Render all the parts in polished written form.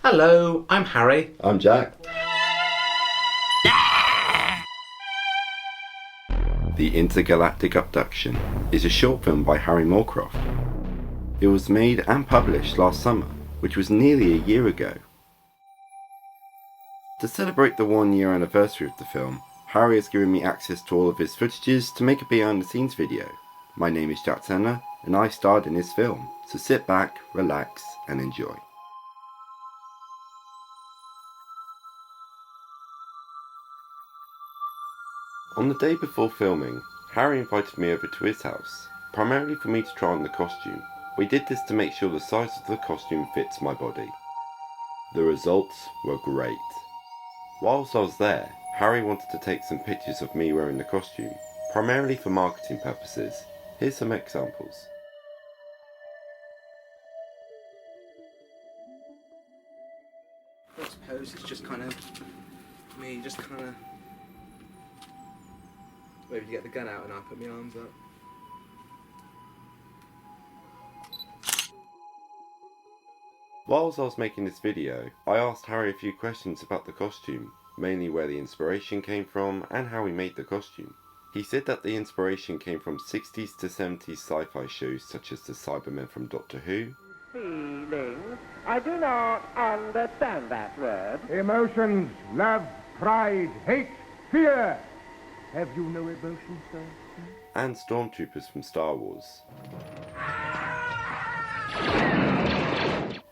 Hello, I'm Harry. I'm Jack. The Intergalactic Abduction is a short film by Harry Moorcroft. It was made and published last summer, which was nearly a year ago. To celebrate the 1-year anniversary of the film, Harry has given me access to all of his footages to make a behind the scenes video. My name is Jack Turner and I starred in his film, so sit back, relax and enjoy. On the day before filming, Harry invited me over to his house, primarily for me to try on the costume. We did this to make sure the size of the costume fits my body. The results were great. Whilst I was there, Harry wanted to take some pictures of me wearing the costume, primarily for marketing purposes. Here's some examples. I suppose it's just kind of me, maybe you get the gun out and I put my arms up. Whilst I was making this video, I asked Harry a few questions about the costume, mainly where the inspiration came from and how he made the costume. He said that the inspiration came from 60s to 70s sci-fi shows such as the Cybermen from Doctor Who. Feelings? I do not understand that word. Emotions, love, pride, hate, fear. Have you no emotions, sir? And stormtroopers from Star Wars.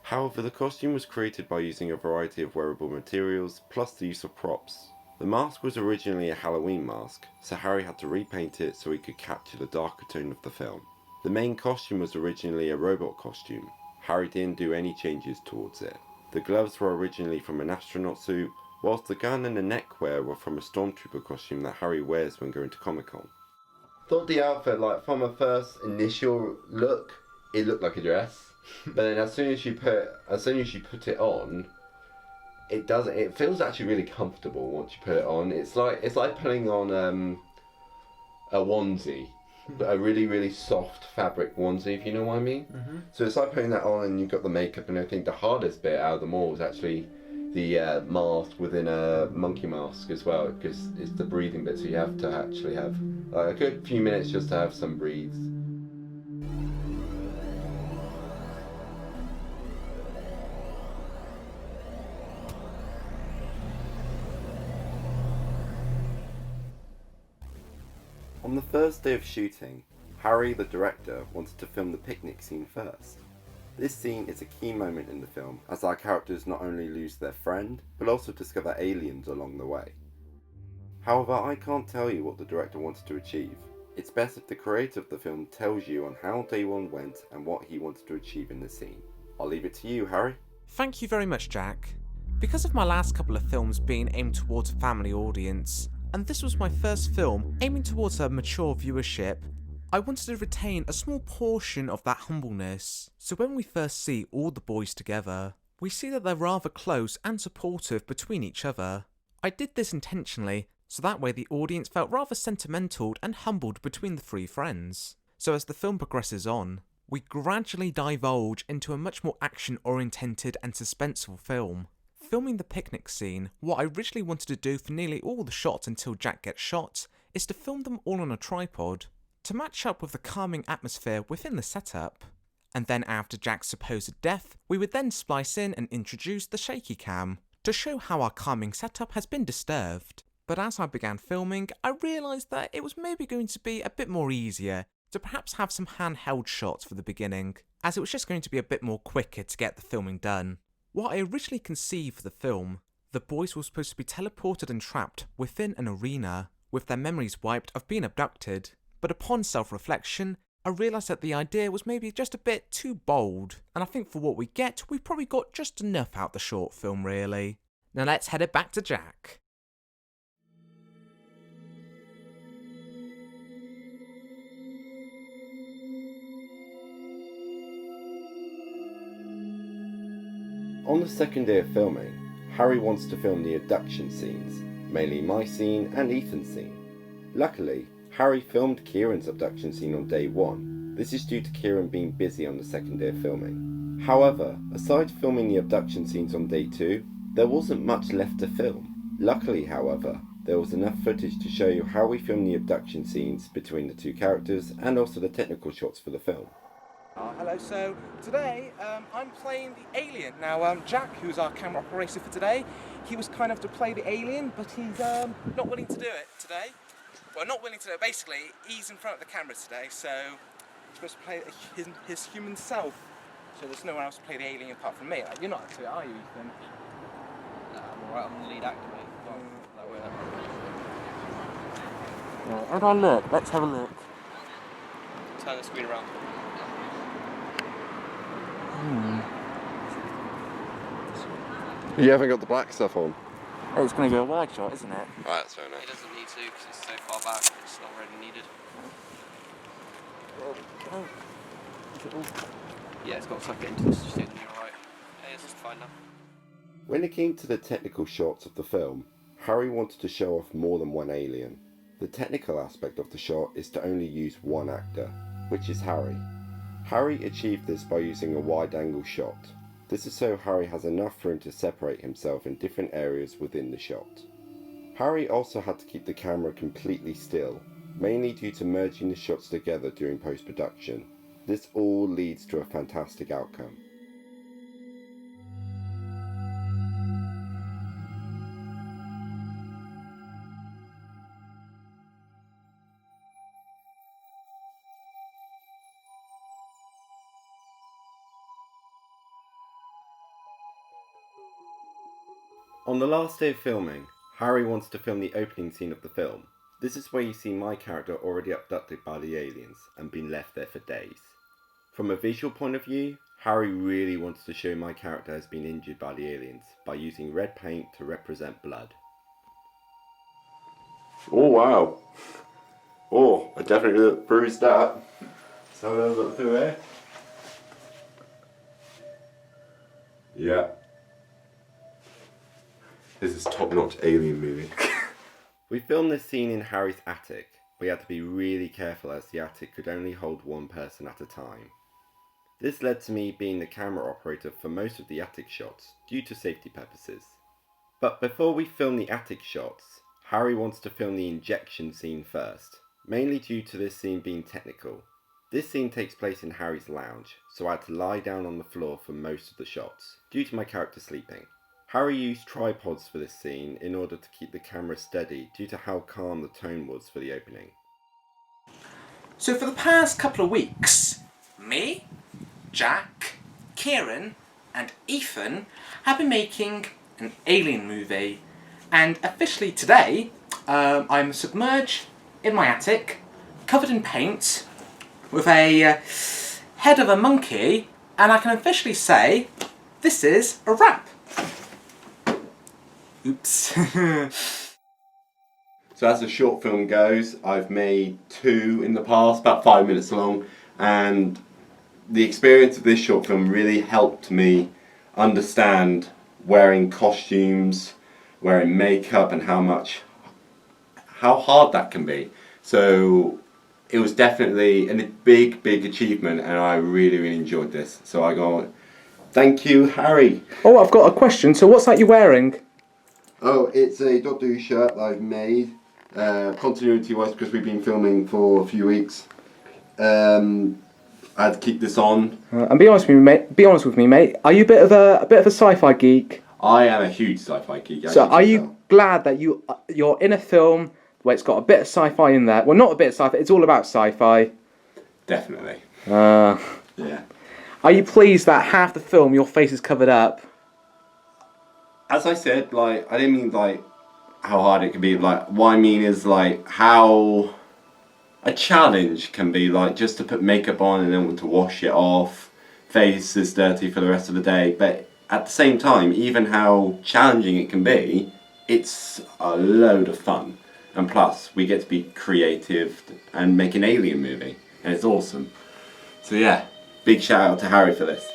However, the costume was created by using a variety of wearable materials, plus the use of props. The mask was originally a Halloween mask, so Harry had to repaint it so he could capture the darker tone of the film. The main costume was originally a robot costume. Harry didn't do any changes towards it. The gloves were originally from an astronaut suit, whilst the gun and the neckwear were from a stormtrooper costume that Harry wears when going to Comic-Con. Thought the outfit, from a first initial look, it looked like a dress. But then as soon as you put it on, it feels actually really comfortable once you put it on. It's like putting on a onesie, but a really, really soft fabric onesie, if you know what I mean. Mm-hmm. So it's like putting that on and you've got the makeup and everything. The hardest bit out of them all is actually the mask within a monkey mask as well, because it's the breathing bit, so you have to actually have a good few minutes just to have some breathes. On the first day of shooting, Harry, the director, wanted to film the picnic scene first. This scene is a key moment in the film, as our characters not only lose their friend, but also discover aliens along the way. However, I can't tell you what the director wanted to achieve. It's best if the creator of the film tells you on how day one went and what he wanted to achieve in the scene. I'll leave it to you, Harry. Thank you very much, Jack. Because of my last couple of films being aimed towards a family audience, and this was my first film aiming towards a mature viewership, I wanted to retain a small portion of that humbleness. So when we first see all the boys together, we see that they're rather close and supportive between each other. I did this intentionally, so that way the audience felt rather sentimental and humbled between the three friends. So as the film progresses on, we gradually divulge into a much more action-oriented and suspenseful film. Filming the picnic scene, what I originally wanted to do for nearly all the shots until Jack gets shot, is to film them all on a tripod, to match up with the calming atmosphere within the setup. And then after Jack's supposed death, we would then splice in and introduce the shaky cam, to show how our calming setup has been disturbed. But as I began filming, I realised that it was maybe going to be a bit more easier to perhaps have some handheld shots for the beginning, as it was just going to be a bit more quicker to get the filming done. What I originally conceived for the film, the boys were supposed to be teleported and trapped within an arena, with their memories wiped of being abducted, but upon self-reflection, I realised that the idea was maybe just a bit too bold, and I think for what we get, we probably got just enough out the short film really. Now let's head it back to Jack. On the second day of filming, Harry wants to film the abduction scenes, mainly my scene and Ethan's scene. Luckily, Harry filmed Kieran's abduction scene on day one. This is due to Kieran being busy on the second day of filming. However, aside filming the abduction scenes on day 2, there wasn't much left to film. Luckily, however, there was enough footage to show you how we filmed the abduction scenes between the two characters and also the technical shots for the film. Hello, so today I'm playing the alien. Now, Jack, who's our camera operator for today, he was kind of to play the alien, but he's not willing to do it today. Well, not willing to do it, basically, he's in front of the camera today, so he's supposed to play his human self. So there's no one else to play the alien apart from me. Like, you're not up to it, are you, Ethan? No, I'm alright, I'm the lead actor, mate. That way. Right, how do I look? Let's have a look. Turn the screen around. You haven't got the black stuff on? Oh, it's going to go a wide shot, isn't it? Right, that's fair enough. It doesn't need to because it's so far back, it's not really needed. Yeah, it's got to suck it into this, just you're alright. Yeah, it's just fine now. When it came to the technical shots of the film, Harry wanted to show off more than one alien. The technical aspect of the shot is to only use one actor, which is Harry. Harry achieved this by using a wide-angle shot. This is so Harry has enough room to separate himself in different areas within the shot. Harry also had to keep the camera completely still, mainly due to merging the shots together during post-production. This all leads to a fantastic outcome. On the last day of filming, Harry wants to film the opening scene of the film. This is where you see my character already abducted by the aliens and been left there for days. From a visual point of view, Harry really wants to show my character has been injured by the aliens by using red paint to represent blood. Oh wow! Oh, I definitely bruised that. So I'll look through here. Yeah. This is top-notch alien movie. We filmed this scene in Harry's attic. We had to be really careful as the attic could only hold one person at a time. This led to me being the camera operator for most of the attic shots, due to safety purposes. But before we film the attic shots, Harry wants to film the injection scene first, mainly due to this scene being technical. This scene takes place in Harry's lounge, so I had to lie down on the floor for most of the shots, due to my character sleeping. Harry used tripods for this scene in order to keep the camera steady due to how calm the tone was for the opening. So for the past couple of weeks, me, Jack, Kieran and Ethan have been making an alien movie, and officially today I'm submerged in my attic, covered in paint, with a head of a monkey, and I can officially say this is a wrap. Oops. So as the short film goes, I've made 2 in the past, about 5 minutes long, and the experience of this short film really helped me understand wearing costumes, wearing makeup, and how hard that can be. So it was definitely a big achievement, and I really enjoyed this. So I go, thank you, Harry. Oh, I've got a question. So what's that you're wearing? Oh, it's a Doctor Who shirt that I've made, continuity-wise, because we've been filming for a few weeks. I had to keep this on. And be honest with me, mate. Are you a bit of a sci-fi geek? I am a huge sci-fi geek. So are you glad that you're in a film where it's got a bit of sci-fi in there? Well, not a bit of sci-fi. It's all about sci-fi. Definitely. Yeah. Are you pleased that half the film your face is covered up? As I said, I didn't mean how hard it can be. What I mean is how a challenge can be just to put makeup on and then want to wash it off, face is dirty for the rest of the day. But at the same time, even how challenging it can be, it's a load of fun. And plus, we get to be creative and make an alien movie, and it's awesome. So yeah, big shout out to Harry for this.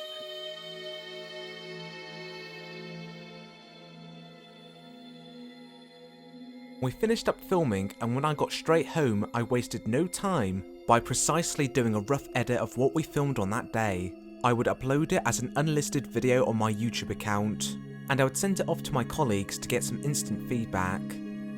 We finished up filming, and when I got straight home, I wasted no time by precisely doing a rough edit of what we filmed on that day. I would upload it as an unlisted video on my YouTube account, and I would send it off to my colleagues to get some instant feedback,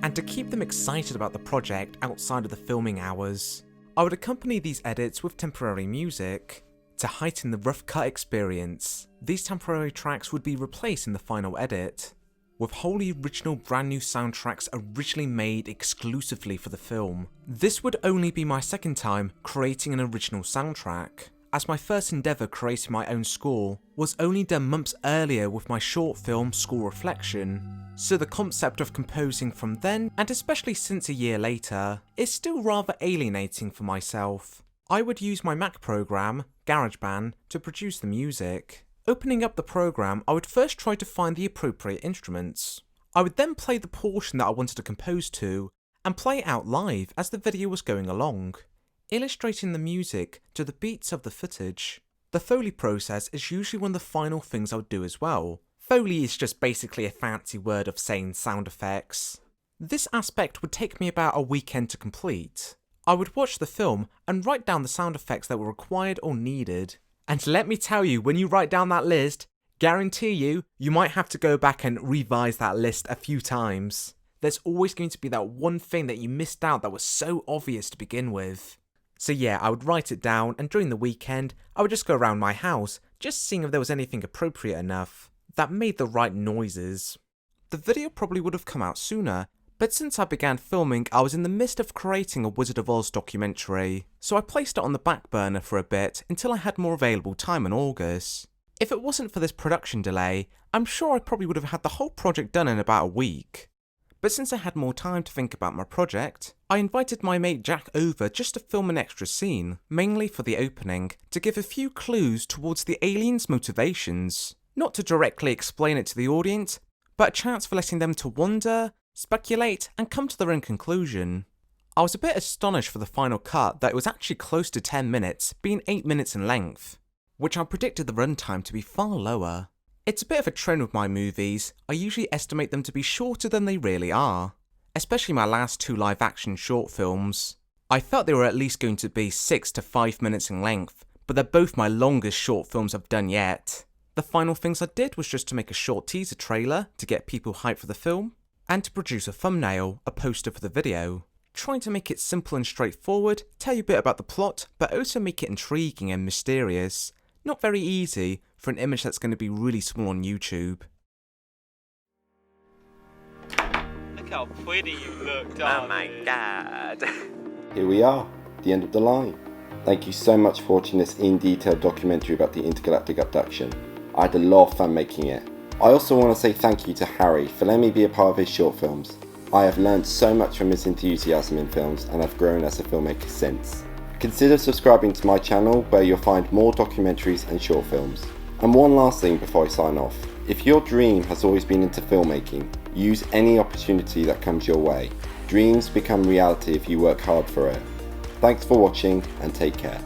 and to keep them excited about the project outside of the filming hours. I would accompany these edits with temporary music to heighten the rough cut experience. These temporary tracks would be replaced in the final edit with wholly original brand new soundtracks originally made exclusively for the film. This would only be my second time creating an original soundtrack, as my first endeavour creating my own score was only done months earlier with my short film Score Reflection, so the concept of composing from then, and especially since a year later, is still rather alienating for myself. I would use my Mac program, GarageBand, to produce the music. Opening up the program, I would first try to find the appropriate instruments. I would then play the portion that I wanted to compose to, and play it out live as the video was going along, illustrating the music to the beats of the footage. The Foley process is usually one of the final things I would do as well. Foley is just basically a fancy word of saying sound effects. This aspect would take me about a weekend to complete. I would watch the film and write down the sound effects that were required or needed. And let me tell you, when you write down that list, guarantee you might have to go back and revise that list a few times. There's always going to be that one thing that you missed out that was so obvious to begin with. So yeah, I would write it down, and during the weekend, I would just go around my house, just seeing if there was anything appropriate enough that made the right noises. The video probably would have come out sooner, but since I began filming, I was in the midst of creating a Wizard of Oz documentary, so I placed it on the back burner for a bit until I had more available time in August. If it wasn't for this production delay, I'm sure I probably would have had the whole project done in about a week. But since I had more time to think about my project, I invited my mate Jack over just to film an extra scene, mainly for the opening, to give a few clues towards the aliens' motivations. Not to directly explain it to the audience, but a chance for letting them to wonder, speculate, and come to their own conclusion. I was a bit astonished for the final cut that it was actually close to 10 minutes, being 8 minutes in length, which I predicted the runtime to be far lower. It's a bit of a trend with my movies, I usually estimate them to be shorter than they really are, especially my last 2 live-action short films. I felt they were at least going to be 6 to 5 minutes in length, but they're both my longest short films I've done yet. The final things I did was just to make a short teaser trailer to get people hyped for the film, and to produce a thumbnail, a poster for the video, trying to make it simple and straightforward, tell you a bit about the plot, but also make it intriguing and mysterious. Not very easy for an image that's going to be really small on YouTube. Look how pretty you look, Oh darling. my god. Here we are, the end of the line. Thank you so much for watching this in-detail documentary about the Intergalactic Abduction. I had a lot of fun making it. I also want to say thank you to Harry for letting me be a part of his short films. I have learned so much from his enthusiasm in films, and I've grown as a filmmaker since. Consider subscribing to my channel where you'll find more documentaries and short films. And one last thing before I sign off. If your dream has always been into filmmaking, use any opportunity that comes your way. Dreams become reality if you work hard for it. Thanks for watching, and take care.